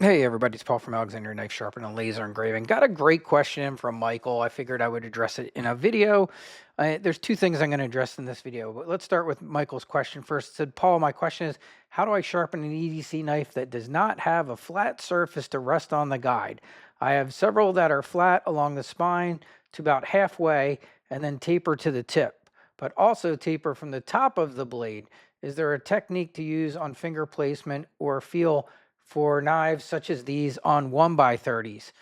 Hey everybody, it's Paul from Alexander Knife Sharpen and Laser Engraving. Got a great question in from Michael. I figured I would address it in a video. There's two things I'm going to address in this video, but let's start with Michael's question first. It said, Paul, my question is, how do I sharpen an EDC knife that does not have a flat surface to rest on the guide? I have several that are flat along the spine to about halfway and then taper to the tip, but also taper from the top of the blade. Is there a technique to use on finger placement or feel for knives such as these on 1x30s?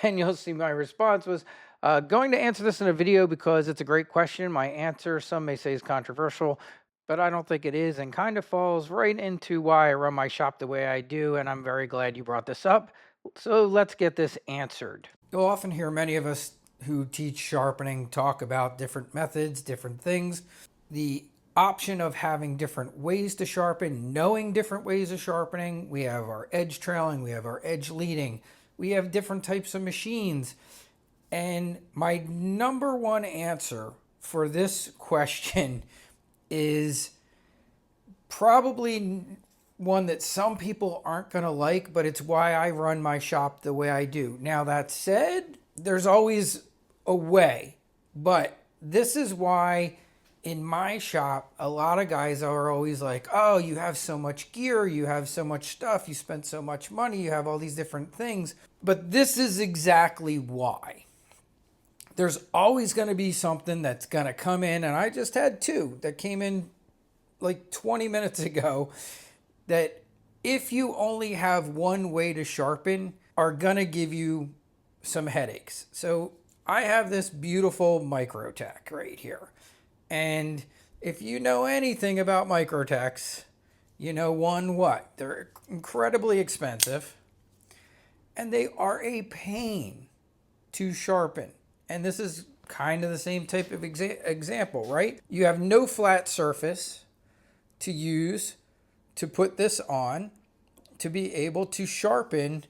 And you'll see my response was going to answer this in a video because it's a great question. My answer, some may say, is controversial, but I don't think it is, and kind of falls right into why I run my shop the way I do, and I'm very glad you brought this up. So let's get this answered. You'll often hear many of us who teach sharpening talk about different methods, different things. The option of having different ways to sharpen, knowing different ways of sharpening. We have our edge trailing, we have our edge leading, we have different types of machines. And my number one answer for this question is probably one that some people aren't going to like, but it's why I run my shop the way I do. Now, that said, there's always a way, but this is why in my shop, a lot of guys are always like, oh, you have so much gear, you have so much stuff, you spent so much money, you have all these different things. But this is exactly why. There's always going to be something that's going to come in, and I just had two that came in like 20 minutes ago that if you only have one way to sharpen are going to give you some headaches. So I have this beautiful Microtech right here. And if you know anything about Microtechs, you know what? They're incredibly expensive and they are a pain to sharpen. And this is kind of the same type of example, right? You have no flat surface to use to put this on to be able to sharpen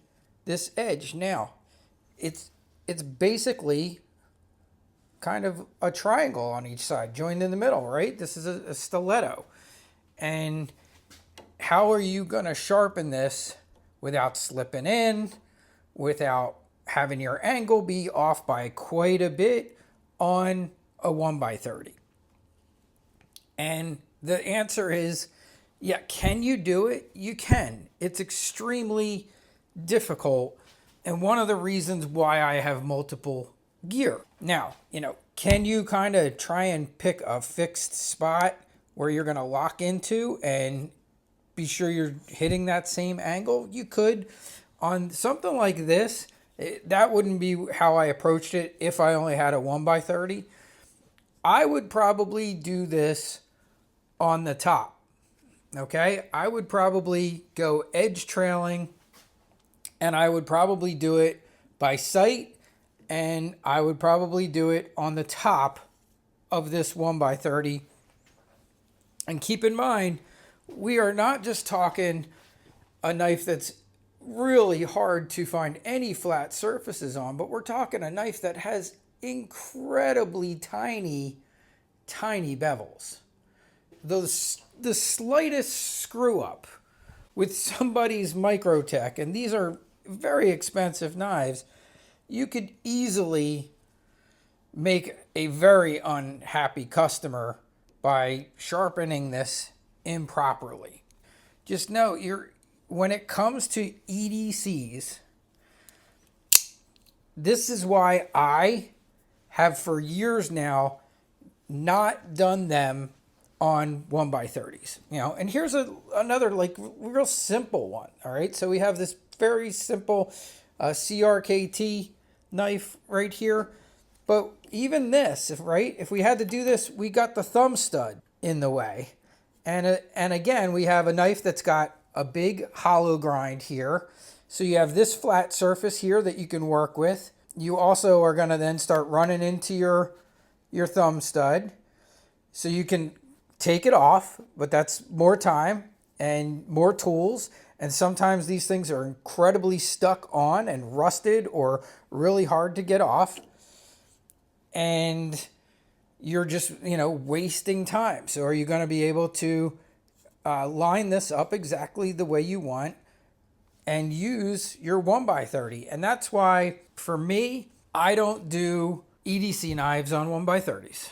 this edge. Now, it's basically kind of a triangle on each side, joined in the middle, right? This is a stiletto. And how are you going to sharpen this without slipping in, without having your angle be off by quite a bit on a 1x30? And the answer is, yeah, can you do it? You can. It's extremely difficult, and one of the reasons why I have multiple gear. Now, can you kind of try and pick a fixed spot where you're going to lock into and be sure you're hitting that same angle? You could. On something like this, that wouldn't be how I approached it if I only had a 1x30. I would probably do this on the top. Okay? I would probably go edge trailing, and I would probably do it by sight, and I would probably do it on the top of this 1x30. And keep in mind, we are not just talking a knife that's really hard to find any flat surfaces on, but we're talking a knife that has incredibly tiny bevels. The slightest screw up with somebody's Microtech, and these are very expensive knives, you could easily make a very unhappy customer by sharpening this improperly. Just know, when it comes to EDCs, this is why I have for years now not done them on 1x30s. And here's another like real simple one. All right, so we have this very simple CRKT knife right here, but even this, if we had to do this, we got the thumb stud in the way, and again we have a knife that's got a big hollow grind here, so you have this flat surface here that you can work with. You also are going to then start running into your thumb stud, so you can take it off, but that's more time and more tools. And sometimes these things are incredibly stuck on and rusted or really hard to get off. And you're just, wasting time. So are you going to be able to line this up exactly the way you want and use your 1x30. And that's why, for me, I don't do EDC knives on 1x30s.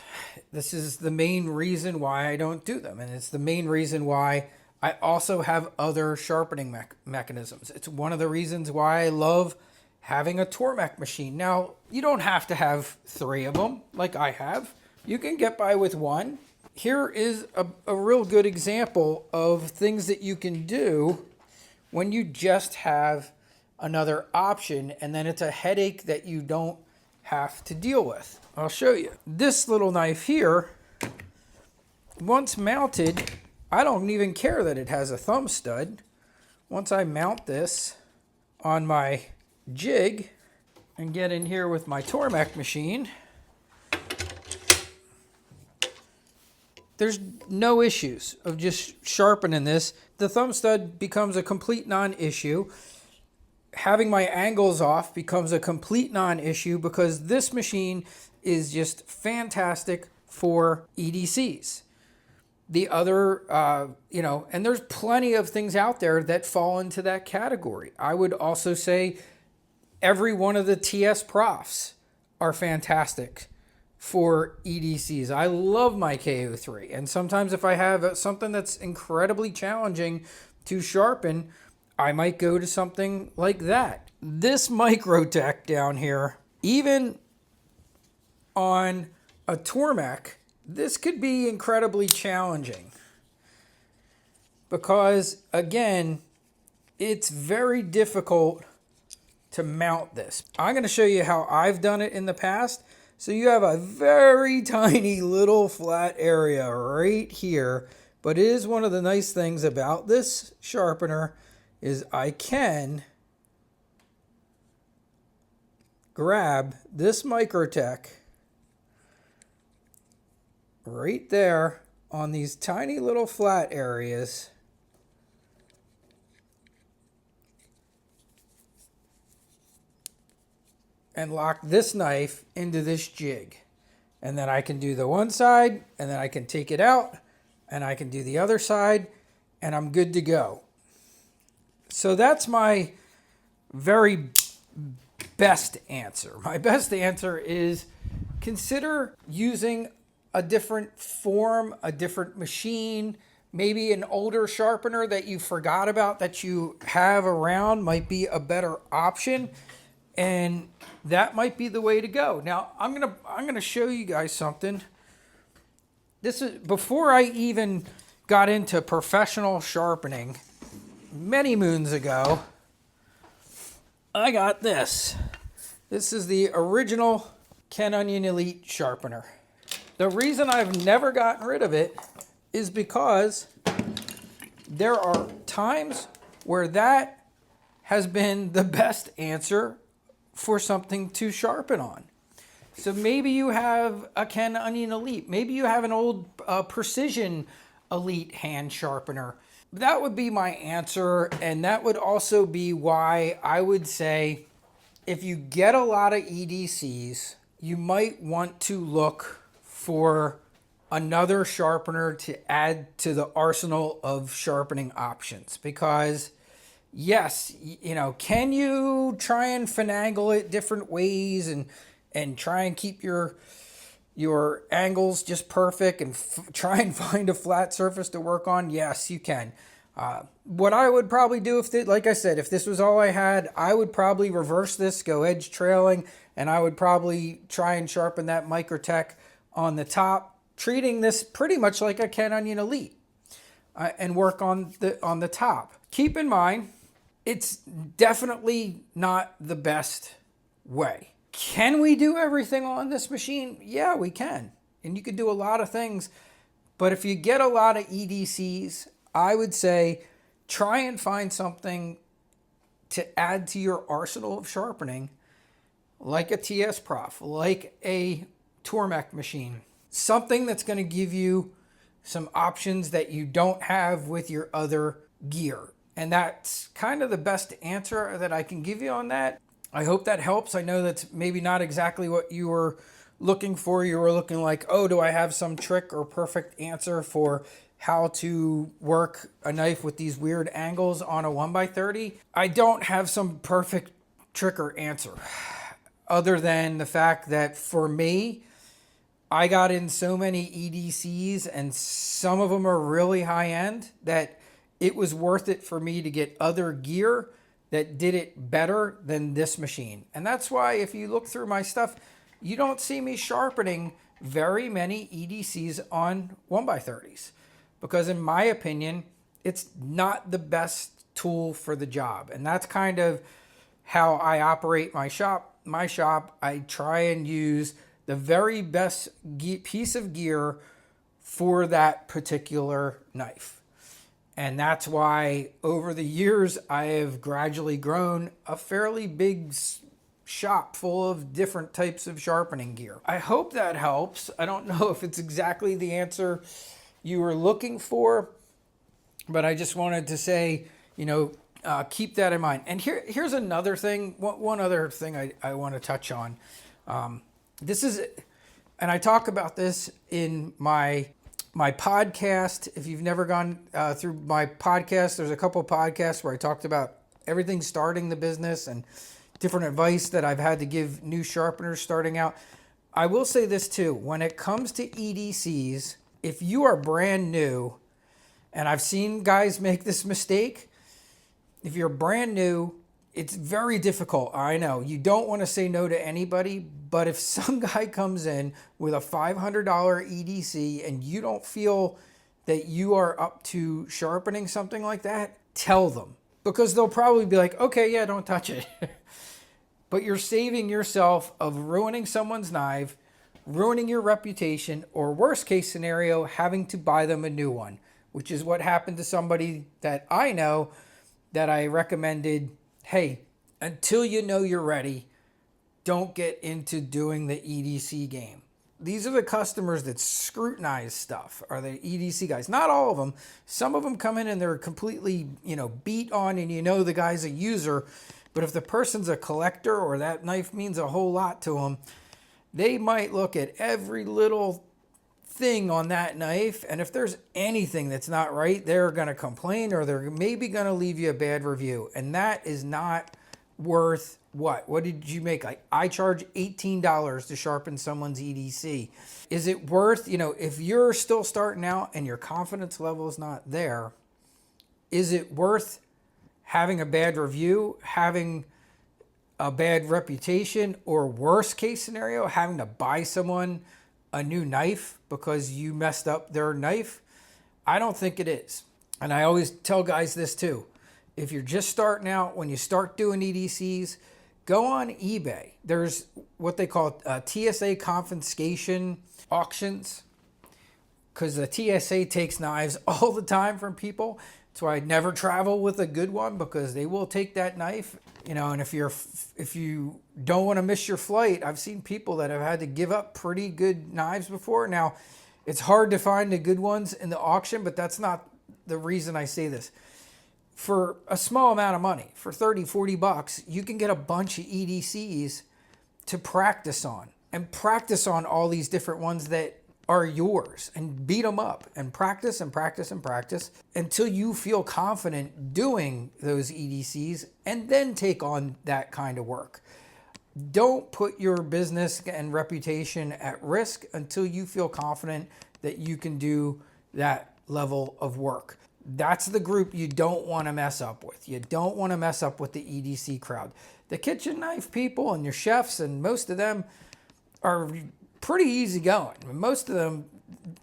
This is the main reason why I don't do them. And it's the main reason why I also have other sharpening mechanisms. It's one of the reasons why I love having a Tormek machine. Now, you don't have to have 3 of them like I have. You can get by with 1. Here is a real good example of things that you can do when you just have another option, and then it's a headache that you don't have to deal with. I'll show you. This little knife here, once mounted, I don't even care that it has a thumb stud. Once I mount this on my jig and get in here with my Tormek machine, there's no issues of just sharpening this. The thumb stud becomes a complete non-issue. Having my angles off becomes a complete non-issue because this machine is just fantastic for EDCs. The other, and there's plenty of things out there that fall into that category. I would also say every one of the TS Profs are fantastic for EDCs. I love my KO3. And sometimes if I have something that's incredibly challenging to sharpen, I might go to something like that. This Microtech down here, even on a Tormek, this could be incredibly challenging because, again, it's very difficult to mount this. I'm going to show you how I've done it in the past. So you have a very tiny little flat area right here, but it is one of the nice things about this sharpener is I can grab this Microtech right there on these tiny little flat areas and lock this knife into this jig. And then I can do the one side, and then I can take it out, and I can do the other side, and I'm good to go. So that's my very best answer. My best answer is consider using a different form, a different machine, maybe an older sharpener that you forgot about that you have around might be a better option. And that might be the way to go. Now, I'm gonna show you guys something. This is before I even got into professional sharpening. Many moons ago, I got this. This is the original Ken Onion Elite sharpener. The reason I've never gotten rid of it is because there are times where that has been the best answer for something to sharpen on. So maybe you have a Ken Onion Elite. Maybe you have an old Precision Elite hand sharpener. That would be my answer, and that would also be why I would say if you get a lot of EDCs, you might want to look for another sharpener to add to the arsenal of sharpening options. Because yes, can you try and finagle it different ways and try and keep your angles just perfect and try and find a flat surface to work on? Yes, you can. What I would probably do like I said, if this was all I had, I would probably reverse this, go edge trailing, and I would probably try and sharpen that Microtech on the top, treating this pretty much like a Ken Onion Elite, and work on the top. Keep in mind, it's definitely not the best way. Can we do everything on this machine? Yeah, we can. And you can do a lot of things. But if you get a lot of EDCs, I would say try and find something to add to your arsenal of sharpening, like a TS Prof, like a Tormek machine. Something that's going to give you some options that you don't have with your other gear. And that's kind of the best answer that I can give you on that. I hope that helps. I know that's maybe not exactly what you were looking for. You were looking like, oh, do I have some trick or perfect answer for how to work a knife with these weird angles on a 1x30. I don't have some perfect trick or answer other than the fact that for me, I got in so many EDCs and some of them are really high end that it was worth it for me to get other gear that did it better than this machine. And that's why if you look through my stuff, you don't see me sharpening very many EDCs on 1x30s because in my opinion, it's not the best tool for the job. And that's kind of how I operate my shop. My shop, I try and use the very best piece of gear for that particular knife. And that's why over the years, I have gradually grown a fairly big shop full of different types of sharpening gear. I hope that helps. I don't know if it's exactly the answer you were looking for, but I just wanted to say, keep that in mind. And here's another thing, one other thing I want to touch on. This is, and I talk about this in my podcast. If you've never gone through my podcast, there's a couple of podcasts where I talked about everything starting the business and different advice that I've had to give new sharpeners starting out. I will say this too, when it comes to EDCs, if you are brand new, and I've seen guys make this mistake, if you're brand new, it's very difficult. I know you don't want to say no to anybody, but if some guy comes in with a $500 EDC and you don't feel that you are up to sharpening something like that, tell them, because they'll probably be like, okay, yeah, don't touch it. But you're saving yourself of ruining someone's knife, ruining your reputation, or worst case scenario, having to buy them a new one, which is what happened to somebody that I know that I recommended. Hey, until you know you're ready, don't get into doing the EDC game. These are the customers that scrutinize stuff, are the EDC guys. Not all of them. Some of them come in and they're completely, beat on and the guy's a user. But if the person's a collector or that knife means a whole lot to them, they might look at every little thing on that knife, and if there's anything that's not right, they're going to complain or they're maybe going to leave you a bad review, and that is not worth what did you make? Like, I charge $18 to sharpen someone's EDC. Is it worth, if you're still starting out and your confidence level is not there, is it worth having a bad review, having a bad reputation, or worst case scenario, having to buy someone a new knife because you messed up their knife? I don't think it is. And I always tell guys this too. If you're just starting out, when you start doing EDCs, go on eBay. There's what they call TSA confiscation auctions, because the TSA takes knives all the time from people. That's why I never travel with a good one, because they will take that knife, and if you don't want to miss your flight, I've seen people that have had to give up pretty good knives before. Now, it's hard to find the good ones in the auction, but that's not the reason I say this. For a small amount of money, for 30, 40 bucks, you can get a bunch of EDCs to practice on, and practice on all these different ones that are yours, and beat them up and practice and practice and practice until you feel confident doing those EDCs, and then take on that kind of work. Don't put your business and reputation at risk until you feel confident that you can do that level of work. That's the group you don't want to mess up with. You don't want to mess up with the EDC crowd. The kitchen knife people and your chefs, and most of them are pretty easygoing. Most of them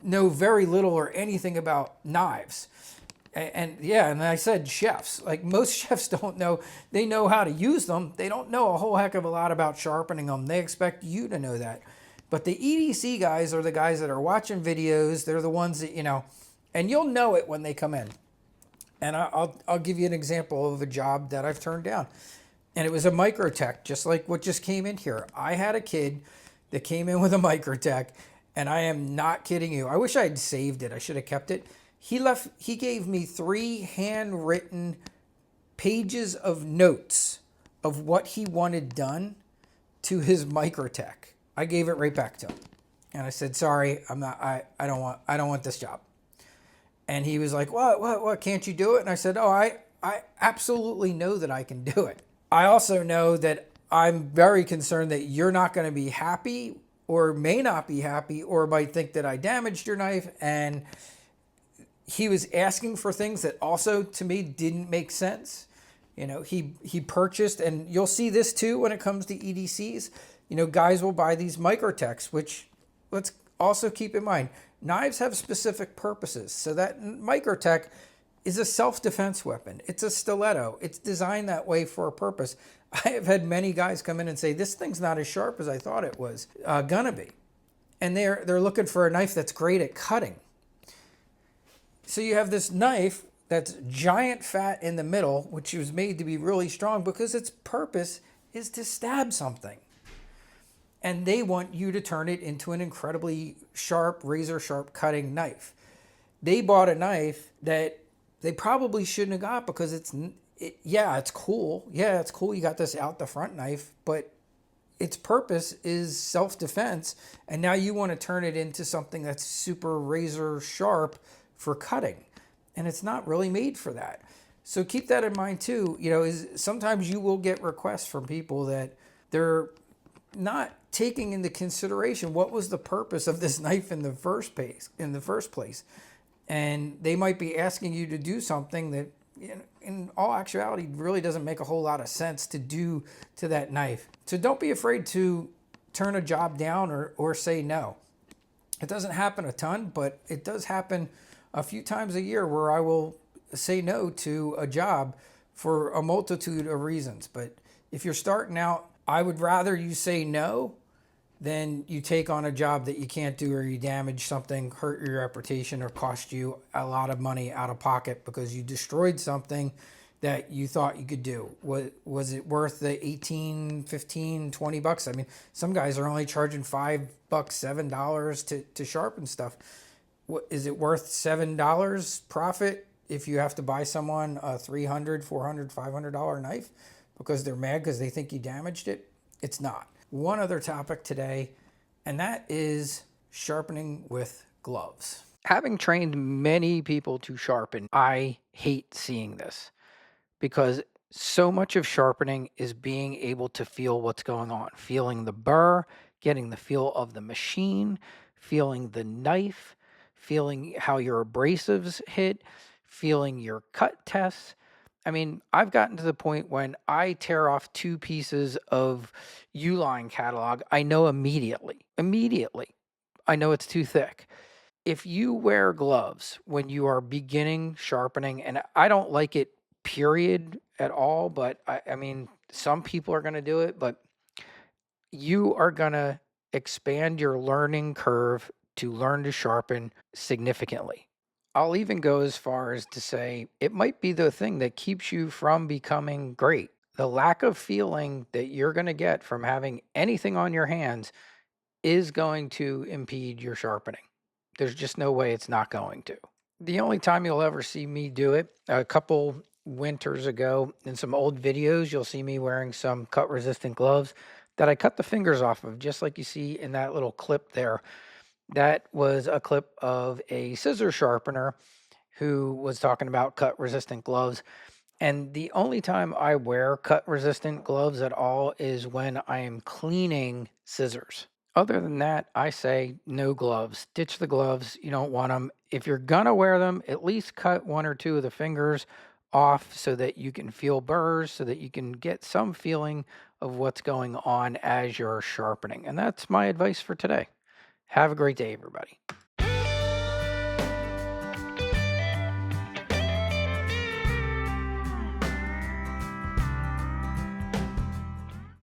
know very little or anything about knives. And I said chefs. Like, most chefs don't know. They know how to use them. They don't know a whole heck of a lot about sharpening them. They expect you to know that. But the EDC guys are the guys that are watching videos. They're the ones that, and you'll know it when they come in. And I'll give you an example of a job that I've turned down. And it was a Microtech, just like what just came in here. I had a kid that came in with a Microtech, and I am not kidding you. I wish I had saved it. I should have kept it. He gave me 3 handwritten pages of notes of what he wanted done to his Microtech. I gave it right back to him. And I said, sorry, I don't want this job. And he was like, what, can't you do it? And I said, oh, I absolutely know that I can do it. I also know that I'm very concerned that you're not going to be happy or may not be happy or might think that I damaged your knife. And he was asking for things that also to me didn't make sense. You know, he purchased, and you'll see this too when it comes to EDCs. You know, guys will buy these microtechs, which let's also keep in mind, knives have specific purposes. So that microtech is a self-defense weapon. It's a stiletto. It's designed that way for a purpose. I have had many guys come in and say, this thing's not as sharp as I thought it was gonna be. And they're looking for a knife that's great at cutting. So you have this knife that's giant fat in the middle, which was made to be really strong because its purpose is to stab something. And they want you to turn it into an incredibly sharp, razor sharp cutting knife. They bought a knife that they probably shouldn't have got because it's cool. Yeah, it's cool you got this out the front knife, but its purpose is self-defense. And now you want to turn it into something that's super razor sharp for cutting. And it's not really made for that. So keep that in mind too. You know, is sometimes you will get requests from people that they're not taking into consideration what was the purpose of this knife in the first place. And they might be asking you to do something that in all actuality really doesn't make a whole lot of sense to do to that knife. So don't be afraid to turn a job down or say no. It doesn't happen a ton, but it does happen a few times a year where I will say no to a job for a multitude of reasons. But if you're starting out, I would rather you say no than you take on a job that you can't do, or you damage something, hurt your reputation, or cost you a lot of money out of pocket because you destroyed something that you thought you could do. Was it worth the 18, 15, 20 bucks? I mean, some guys are only charging $5, $7 to sharpen stuff. Is it worth $7 profit if you have to buy someone a $300, $400, $500 knife because they're mad because they think you damaged it? It's not. One other topic today, and that is sharpening with gloves. Having trained many people to sharpen, I hate seeing this because so much of sharpening is being able to feel what's going on, feeling the burr, getting the feel of the machine, feeling the knife, feeling how your abrasives hit, feeling your cut tests. I mean, I've gotten to the point when I tear off 2 pieces of Uline catalog, I know immediately, I know it's too thick. If you wear gloves when you are beginning sharpening, and I don't like it, period, at all, but I mean, some people are going to do it, but you are going to expand your learning curve to learn to sharpen significantly. I'll even go as far as to say it might be the thing that keeps you from becoming great. The lack of feeling that you're going to get from having anything on your hands is going to impede your sharpening. There's just no way it's not going to. The only time you'll ever see me do it, a couple winters ago in some old videos, you'll see me wearing some cut resistant gloves that I cut the fingers off of, just like you see in that little clip there. That was a clip of a scissor sharpener who was talking about cut resistant gloves. And the only time I wear cut resistant gloves at all is when I am cleaning scissors. Other than that, I say no gloves. Ditch the gloves. You don't want them. If you're going to wear them, at least cut 1 or 2 of the fingers off so that you can feel burrs, so that you can get some feeling of what's going on as you're sharpening. And that's my advice for today. Have a great day, everybody.